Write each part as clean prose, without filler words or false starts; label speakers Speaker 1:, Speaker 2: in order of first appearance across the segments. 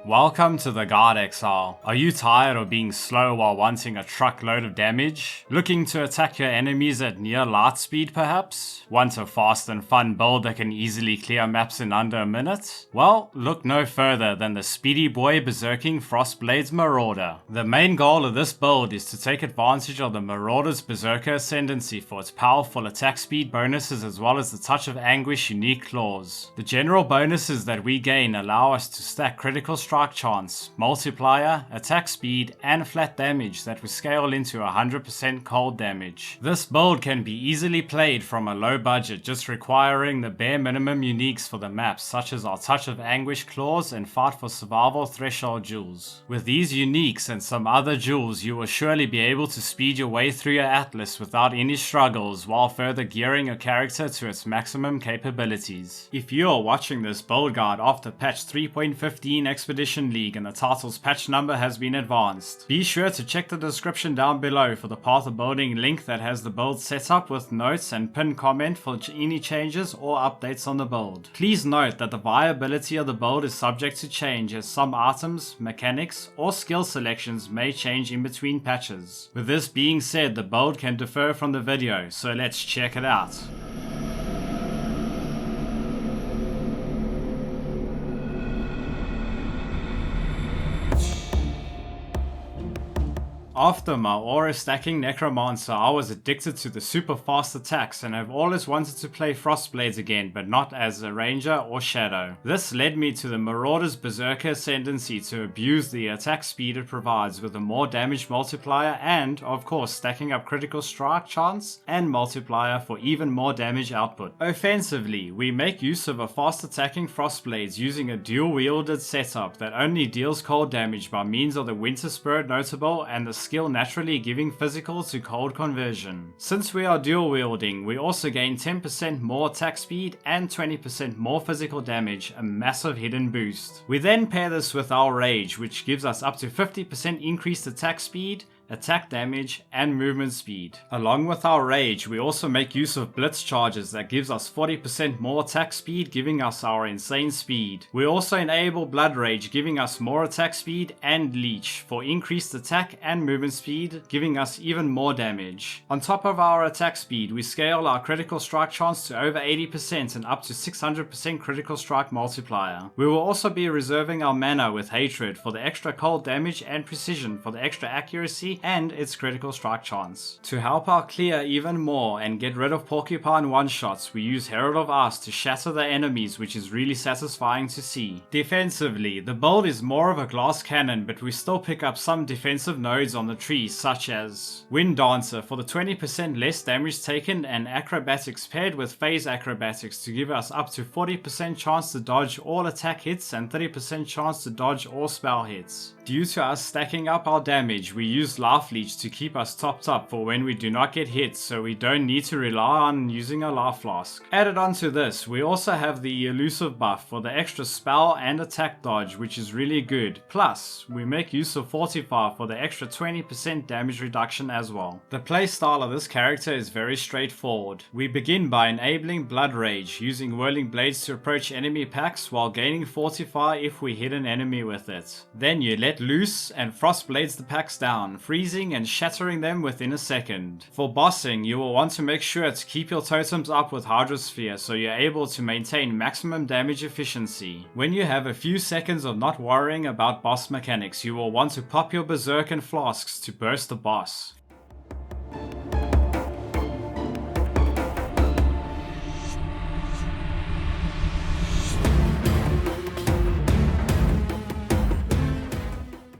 Speaker 1: Welcome to the Guard Exile. Are you tired of being slow while wanting a truckload of damage? Looking to attack your enemies at near light speed perhaps? Want a fast and fun build that can easily clear maps in under a minute? Well, look no further than the Speedy boy Berserking Frostblade's Marauder. The main goal of this build is to take advantage of the Marauder's Berserker Ascendancy for its powerful attack speed bonuses as well as the Touch of Anguish unique claws. The general bonuses that we gain allow us to stack critical strike chance, multiplier, attack speed, and flat damage that will scale into 100% cold damage. This build can be easily played from a low budget, just requiring the bare minimum uniques for the maps such as our Touch of Anguish claws and Fight for Survival threshold jewels. With these uniques and some other jewels, you will surely be able to speed your way through your atlas without any struggles while further gearing your character to its maximum capabilities. If you are watching this build guide after patch 3.15 Expedition League and the title's patch number has been advanced, be sure to check the description down below for the path of building link that has the build set up with notes and pinned comment for any changes or updates on the build. Please note that the viability of the build is subject to change as some items, mechanics, or skill selections may change in between patches. With this being said, the build can differ from the video, so let's check it out. After my aura stacking necromancer, I was addicted to the super fast attacks and have always wanted to play Frostblades again, but not as a ranger or shadow. This led me to the Marauder's Berserker Ascendancy to abuse the attack speed it provides with a more damage multiplier and, of course, stacking up critical strike chance and multiplier for even more damage output. Offensively, we make use of a fast attacking Frostblades using a dual wielded setup that only deals cold damage by means of the Winter Spirit notable and the skill naturally giving physical to cold conversion. Since we are dual wielding, we also gain 10% more attack speed and 20% more physical damage, a massive hidden boost. We then pair this with our rage, which gives us up to 50% increased attack speed, attack damage, and movement speed. Along with our rage, we also make use of blitz charges that gives us 40% more attack speed, giving us our insane speed. We also enable blood rage, giving us more attack speed, and leech for increased attack and movement speed, giving us even more damage. On top of our attack speed, we scale our critical strike chance to over 80% and up to 600% critical strike multiplier. We will also be reserving our mana with hatred for the extra cold damage and precision for the extra accuracy and its critical strike chance. To help our clear even more and get rid of porcupine one-shots, we use Herald of Ice to shatter the enemies, which is really satisfying to see. Defensively, the build is more of a glass cannon, but we still pick up some defensive nodes on the tree such as Wind Dancer for the 20% less damage taken and acrobatics paired with phase acrobatics to give us up to 40% chance to dodge all attack hits and 30% chance to dodge all spell hits. Due to us stacking up our damage, we use Life Leech to keep us topped up for when we do not get hit, so we don't need to rely on using a life flask. Added onto this, we also have the elusive buff for the extra spell and attack dodge, which is really good. Plus, we make use of Fortify for the extra 20% damage reduction as well. The playstyle of this character is very straightforward. We begin by enabling Blood Rage, using Whirling Blades to approach enemy packs while gaining Fortify if we hit an enemy with it. Then you let loose and Frost Blades the packs down, freezing and shattering them within a second. For bossing, you will want to make sure to keep your totems up with Hydrosphere so you're able to maintain maximum damage efficiency. When you have a few seconds of not worrying about boss mechanics, you will want to pop your Berserk and flasks to burst the boss.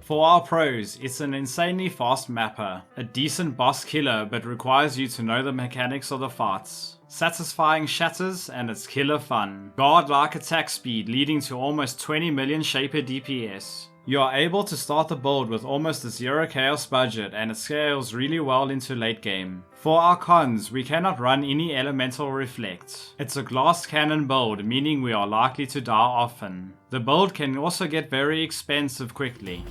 Speaker 1: For our pros, it's an insanely fast mapper, a decent boss killer but requires you to know the mechanics of the fights, satisfying shatters, and it's killer fun. God-like attack speed leading to almost 20 million Shaper DPS. You are able to start the build with almost a zero chaos budget and it scales really well into late game. For our cons, we cannot run any elemental reflect. It's a glass cannon build, meaning we are likely to die often. The build can also get very expensive quickly.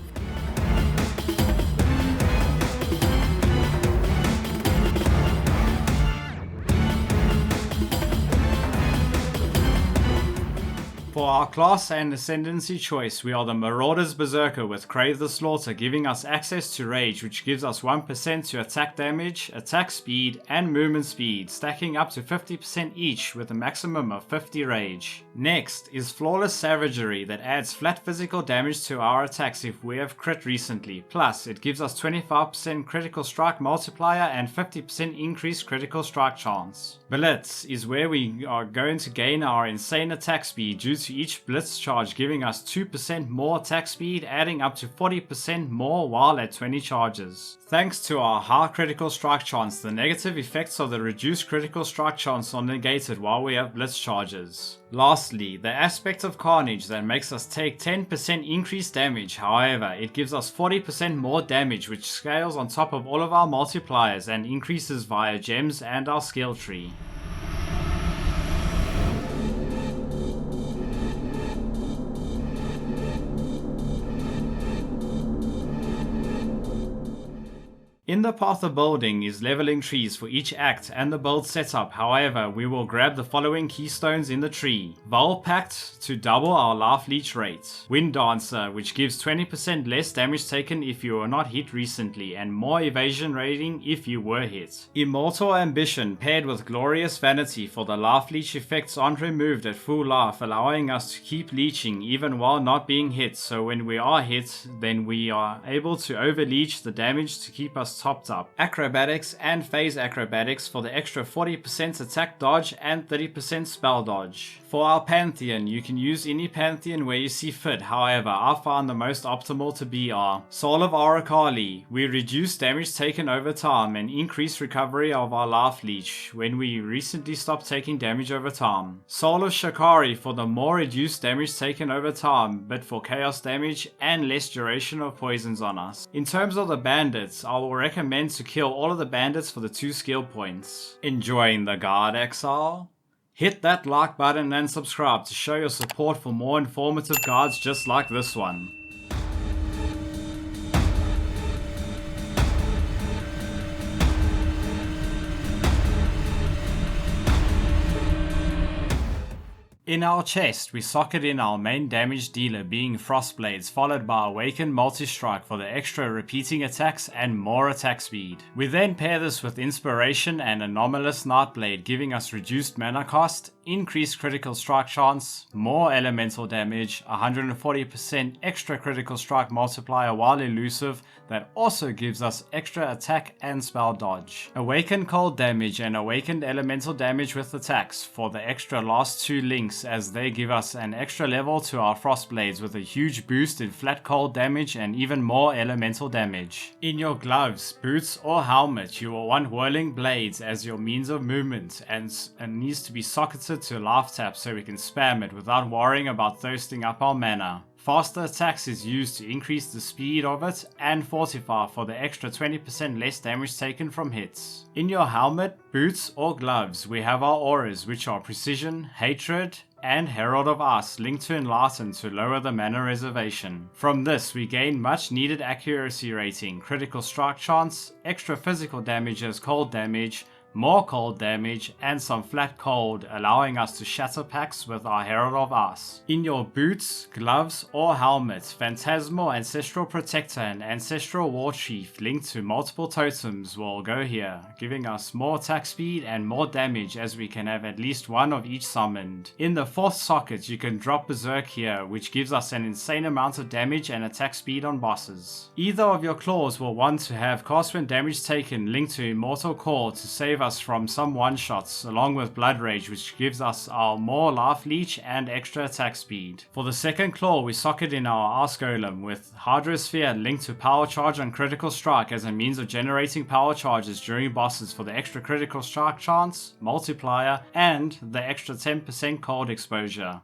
Speaker 1: For our class and Ascendancy choice, we are the Marauder's Berserker with Crave the Slaughter, giving us access to Rage, which gives us 1% to attack damage, attack speed, and movement speed, stacking up to 50% each with a maximum of 50 Rage. Next is Flawless Savagery that adds flat physical damage to our attacks if we have crit recently, plus it gives us 25% critical strike multiplier and 50% increased critical strike chance. Blitz is where we are going to gain our insane attack speed due to each blitz charge, giving us 2% more attack speed, adding up to 40% more while at 20 charges. Thanks to our high critical strike chance, the negative effects of the reduced critical strike chance are negated while we have blitz charges. Lastly, the aspect of Carnage that makes us take 10% increased damage, however, it gives us 40% more damage, which scales on top of all of our multipliers and increases via gems and our skill tree. In the path of building is leveling trees for each act and the build setup, however we will grab the following keystones in the tree. Vul Pact to double our life leech rate. Wind Dancer, which gives 20% less damage taken if you were not hit recently and more evasion rating if you were hit. Immortal Ambition paired with Glorious Vanity for the life leech effects aren't removed at full life, allowing us to keep leeching even while not being hit, so when we are hit then we are able to overleech the damage to keep us topped up. Acrobatics and Phase Acrobatics for the extra 40% attack dodge and 30% spell dodge. For our Pantheon, you can use any Pantheon where you see fit, however I found the most optimal to be our Soul of Aracali. We reduce damage taken over time and increase recovery of our life leech when we recently stopped taking damage over time. Soul of Shakari for the more reduced damage taken over time, but for chaos damage and less duration of poisons on us. In terms of the bandits, I will recommend to kill all of the bandits for the 2 skill points. Enjoying the guard, Exile? Hit that like button and subscribe to show your support for more informative guides just like this one. In our chest, we socket in our main damage dealer being Frostblades, followed by Awakened Multi-Strike for the extra repeating attacks and more attack speed. We then pair this with Inspiration and Anomalous Nightblade, giving us reduced mana cost, increased critical strike chance, more elemental damage, 140% extra critical strike multiplier while elusive that also gives us extra attack and spell dodge. Awakened cold damage and awakened elemental damage with attacks for the extra last 2 links, as they give us an extra level to our Frostblades with a huge boost in flat cold damage and even more elemental damage. In your gloves, boots or helmet, you will want Whirling Blades as your means of movement and needs to be socketed to life tap so we can spam it without worrying about thirsting up our mana. Faster attacks is used to increase the speed of it, and Fortify for the extra 20% less damage taken from hits. In your helmet, boots or gloves, we have our auras, which are Precision, Hatred, and Herald of Ice, linked to Enlighten to lower the mana reservation. From this we gain much needed accuracy rating, critical strike chance, extra physical damage as cold damage, more cold damage, and some flat cold, allowing us to shatter packs with our Herald of Ice. In your boots, gloves, or helmet, Phantasmal Ancestral Protector and Ancestral War Chief linked to multiple totems will go here, giving us more attack speed and more damage as we can have at least one of each summoned. In the 4th socket you can drop Berserk here, which gives us an insane amount of damage and attack speed on bosses. Either of your claws will want to have cast when damage taken linked to Immortal Core to save us from some one-shots, along with Blood Rage, which gives us our more life leech and extra attack speed. For the 2nd claw we socket in our Ice Golem with Hydrosphere linked to Power Charge and Critical Strike as a means of generating power charges during bosses for the extra critical strike chance, multiplier, and the extra 10% cold exposure.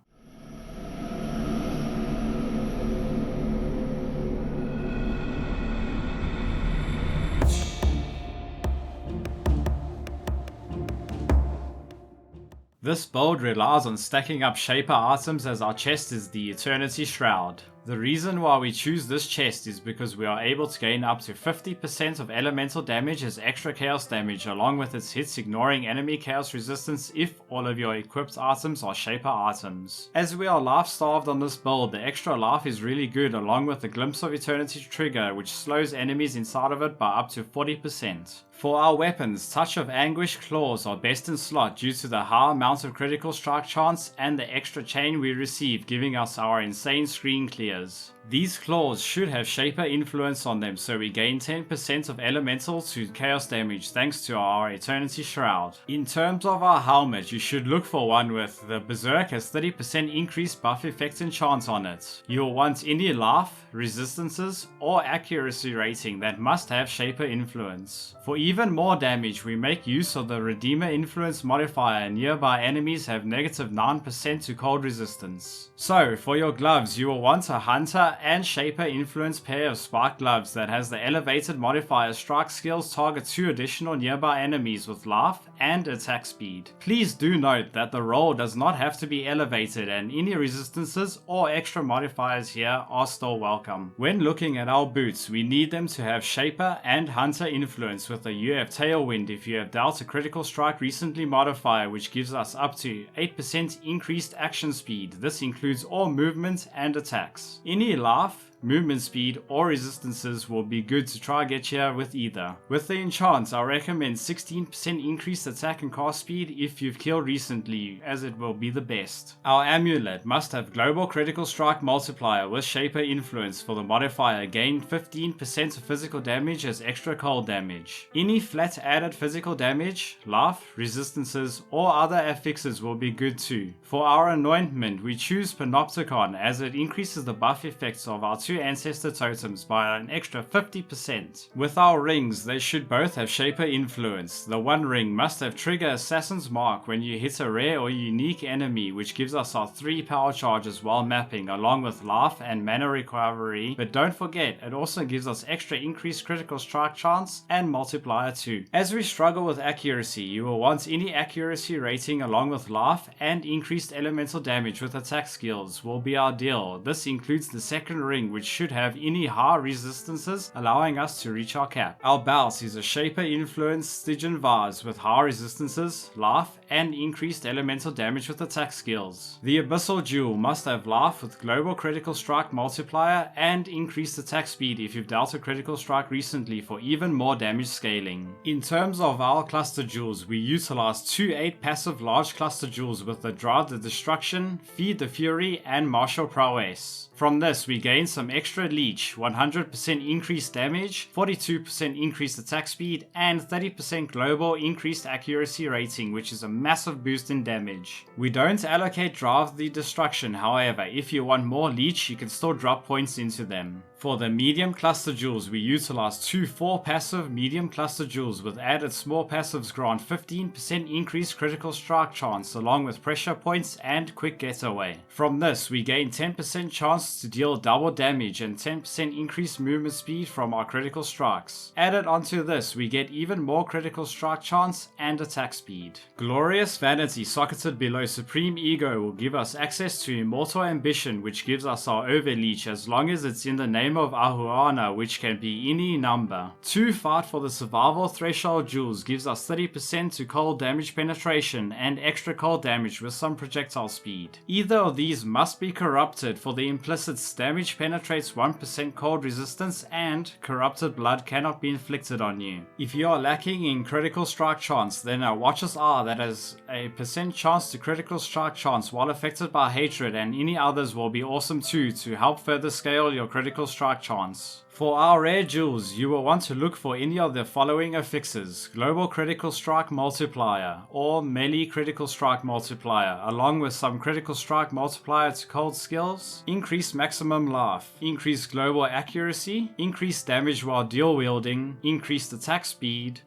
Speaker 1: This build relies on stacking up Shaper items as our chest is the Eternity Shroud. The reason why we choose this chest is because we are able to gain up to 50% of elemental damage as extra chaos damage along with its hits, ignoring enemy chaos resistance if all of your equipped items are shaper items. As we are life starved on this build, the extra life is really good along with the Glimpse of Eternity trigger, which slows enemies inside of it by up to 40%. For our weapons, Touch of Anguish claws are best in slot due to the high amount of critical strike chance and the extra chain we receive, giving us our insane screen clears. These claws should have Shaper influence on them, so we gain 10% of elemental to chaos damage thanks to our Eternity Shroud. In terms of our helmet, you should look for one with the Berserk has 30% increased buff effect and chance on it. You'll want any life, resistances, or accuracy rating that must have Shaper influence. For even more damage, we make use of the Redeemer influence modifier, and nearby enemies have negative 9% to cold resistance. So, for your gloves, you will want a Hunter and Shaper influence pair of spike gloves that has the elevated modifier strike skills target 2 additional nearby enemies with life and attack speed. Please do note that the roll does not have to be elevated and any resistances or extra modifiers here are still welcome. When looking at our boots, we need them to have Shaper and Hunter influence with a UF Tailwind if you have dealt a critical strike recently modifier, which gives us up to 8% increased action speed. This includes all movement and attacks. Any life, movement speed or resistances will be good to try get here with either. With the enchants, I recommend 16% increased attack and cast speed if you've killed recently, as it will be the best. Our amulet must have global critical strike multiplier with Shaper influence for the modifier, gain 15% of physical damage as extra cold damage. Any flat added physical damage, life, resistances or other affixes will be good too. For our anointment, we choose Panopticon as it increases the buff effects of our 2 ancestor totems by an extra 50%. With our rings, they should both have Shaper influence. The one ring must have trigger Assassin's Mark when you hit a rare or unique enemy, which gives us our 3 power charges while mapping, along with life and mana recovery, but don't forget it also gives us extra increased critical strike chance and multiplier too. As we struggle with accuracy, you will want any accuracy rating along with life and increased elemental damage with attack skills will be ideal. This includes the second ring, which should have any high resistances, allowing us to reach our cap. Our belt is a Shaper influence Stygian vase with high resistances, life, and increased elemental damage with attack skills. The Abyssal Jewel must have life with global critical strike multiplier and increased attack speed if you've dealt a critical strike recently for even more damage scaling. In terms of our cluster jewels, we utilize 2 8 passive large cluster jewels with the Drive the Destruction, Feed the Fury, and Martial Prowess. From this, we gain some extra leech, 100% increased damage, 42% increased attack speed, and 30% global increased accuracy rating, which is a massive boost in damage. We don't allocate Drive the Destruction, however, if you want more leech, you can still drop points into them. For the medium cluster jewels, we utilize 2 4 passive medium cluster jewels with added small passives grant 15% increased critical strike chance along with pressure points and quick getaway. From this, we gain 10% chance to deal double damage and 10% increased movement speed from our critical strikes. Added onto this, we get even more critical strike chance and attack speed. Glorious Vanity socketed below Supreme Ego will give us access to Immortal Ambition, which gives us our overleech as long as it's in the name of Ahuana, which can be any number. 2 Fight for the Survival Threshold jewels gives us 30% to cold damage penetration and extra cold damage with some projectile speed. Either of these must be corrupted, for the implicit damage penetrates 1% cold resistance and corrupted blood cannot be inflicted on you. If you are lacking in critical strike chance, then a Watcher's Eye that has a % chance to critical strike chance while affected by hatred, and any others will be awesome too to help further scale your critical strike chance. For our rare jewels, you will want to look for any of the following affixes: Global Critical Strike Multiplier or Melee Critical Strike Multiplier, along with some Critical Strike Multiplier to cold skills, Increased Maximum Life, Increased Global Accuracy, Increased Damage while Dual Wielding, Increased Attack Speed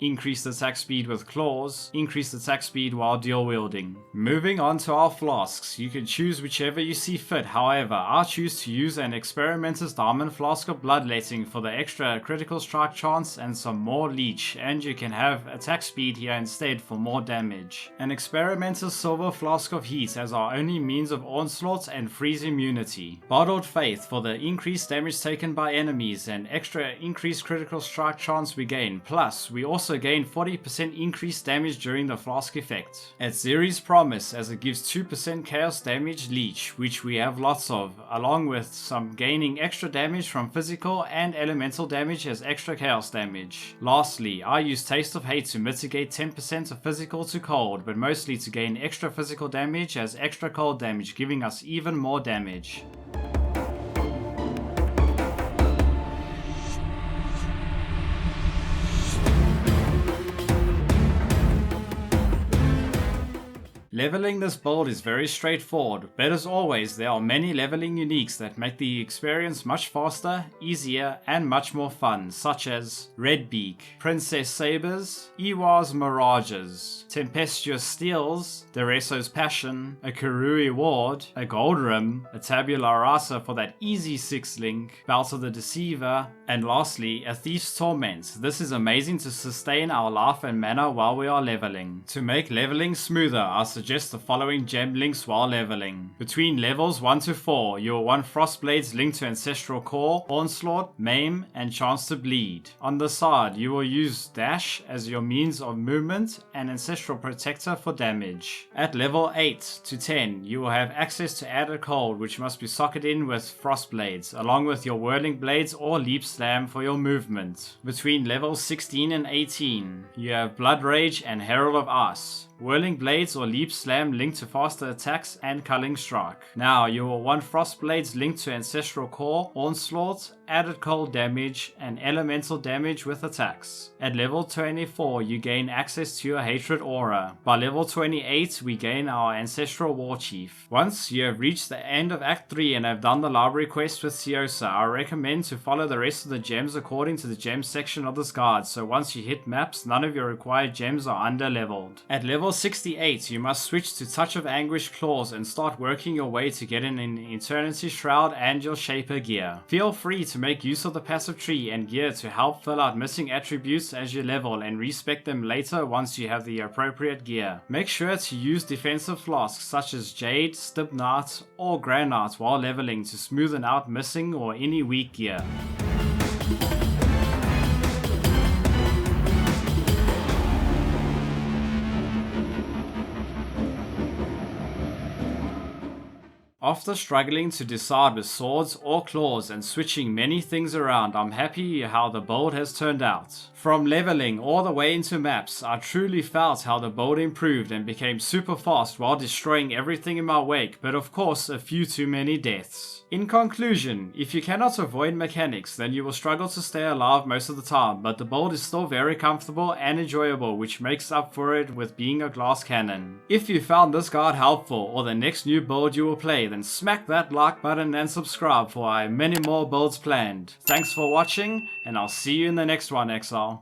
Speaker 1: with Claws, Increased Attack Speed while Dual Wielding. Moving on to our flasks, you can choose whichever you see fit, however, I choose to use an Experimenter's Diamond Flask of Bloodletting rating for the extra critical strike chance and some more leech, and you can have attack speed here instead for more damage. An experimental silver flask of heat as our only means of onslaught and freeze immunity. Bottled faith for the increased damage taken by enemies and extra increased critical strike chance we gain, plus we also gain 40% increased damage during the flask effect. Atziri's promise as it gives 2% chaos damage leech, which we have lots of, along with some gaining extra damage from physical and elemental damage as extra chaos damage. Lastly, I use Taste of Hate to mitigate 10% of physical to cold, but mostly to gain extra physical damage as extra cold damage, giving us even more damage. Leveling this build is very straightforward, but as always there are many leveling uniques that make the experience much faster, easier and much more fun, such as Redbeak, Princess Sabers, Iwa's Mirages, Tempestuous Steels, Dereso's Passion, a Kurui Ward, a Gold Rim, a Tabula Rasa for that easy 6-link, Belt of the Deceiver, and lastly a Thief's Torment. This is amazing to sustain our life and mana while we are leveling. To make leveling smoother, I suggest the following gem links while leveling. Between levels 1 to 4, you will want Frostblades linked to Ancestral Core, Onslaught, Maim, and Chance to Bleed. On the side, you will use Dash as your means of movement and Ancestral Protector for damage. At level 8 to 10, you will have access to Added Cold, which must be socketed in with Frostblades, along with your Whirling Blades or Leap Slam for your movement. Between levels 16 and 18, you have Blood Rage and Herald of Ice. Whirling Blades or Leap Slam linked to faster attacks and Culling Strike. Now you will want Frost Blades linked to Ancestral Core, Onslaught, Added Cold damage, and Elemental damage with attacks. At level 24 you gain access to your Hatred Aura. By level 28 we gain our Ancestral War Chief. Once you have reached the end of Act 3 and have done the library quest with Siosa, I recommend to follow the rest of the gems according to the gems section of this guide, so once you hit maps none of your required gems are under leveled. At level 68 you must switch to Touch of Anguish Claws and start working your way to get an Eternity Shroud and your Shaper gear. Feel free to make use of the passive tree and gear to help fill out missing attributes as you level and respec them later once you have the appropriate gear. Make sure to use defensive flasks such as Jade, Stibnite or Granite while leveling to smoothen out missing or any weak gear. After struggling to decide with swords or claws and switching many things around, I'm happy how the build has turned out. From leveling all the way into maps, I truly felt how the build improved and became super fast while destroying everything in my wake, but of course a few too many deaths. In conclusion, if you cannot avoid mechanics, then you will struggle to stay alive most of the time, but the build is still very comfortable and enjoyable, which makes up for it with being a glass cannon. If you found this guide helpful or the next new build you will play, then smack that like button and subscribe for I have many more builds planned. Thanks for watching and I'll see you in the next one, Exile.